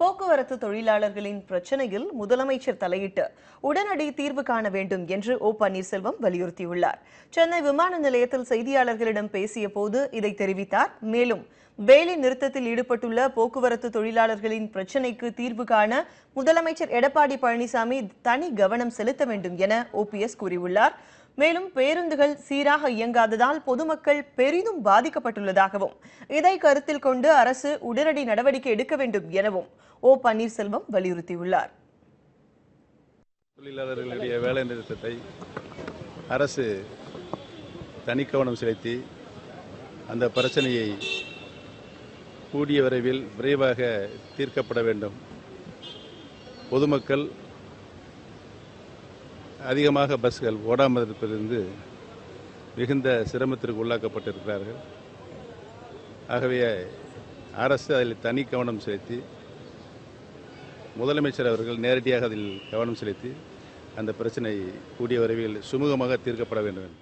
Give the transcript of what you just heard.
போக்குவரத்து தொழிலாளர்களின் பிரச்சனையில் முதலமைச்சர் தலையிட்டு உடனடி தீர்வு காண வேண்டும் என்று ஓ பன்னீர்செல்வம் வலியுறுத்தியுள்ளார். சென்னை விமான நிலையத்தில் செய்தியாளர்களிடம் பேசிய போது இதை தெரிவித்தார். மேலும் வேலை நிறுத்தத்தில் ஈடுபட்டுள்ள போக்குவரத்து தொழிலாளர்களின் பிரச்சினைக்கு தீர்வு காண முதலமைச்சர் எடப்பாடி பழனிசாமி தனி கவனம் செலுத்த வேண்டும் என ஓபிஎஸ் கூறியுள்ளார். மேலும் பேருந்துகள் சீராக இயங்காததால் பொதுமக்கள் பெரிதும் பாதிக்கப்பட்டுள்ளதாகவும் இதை கருத்தில் கொண்டு அரசு உடனடி நடவடிக்கை எடுக்க வேண்டும் எனவும் ஓ பன்னீர்செல்வம் வலியுறுத்தியுள்ளார். தொழிலாளர்களுடைய வேலை நிறுத்தத்தை அரசு தனி கவனம் செலுத்தி அந்த பிரச்சனையை கூடிய விரைவில் விரைவாக தீர்க்கப்பட வேண்டும். பொதுமக்கள் அதிகமாக பஸ்கள் ஓடாமல் இருப்பதிலிருந்து மிகுந்த சிரமத்திற்கு உள்ளாக்கப்பட்டிருக்கிறார்கள். ஆகவே அரசு அதில் தனி கவனம் செலுத்தி முதலமைச்சர் அவர்கள் நேரடியாக அதில் கவனம் செலுத்தி அந்த பிரச்சனை கூடிய விரைவில் சுமூகமாக தீர்க்கப்பட வேண்டும்.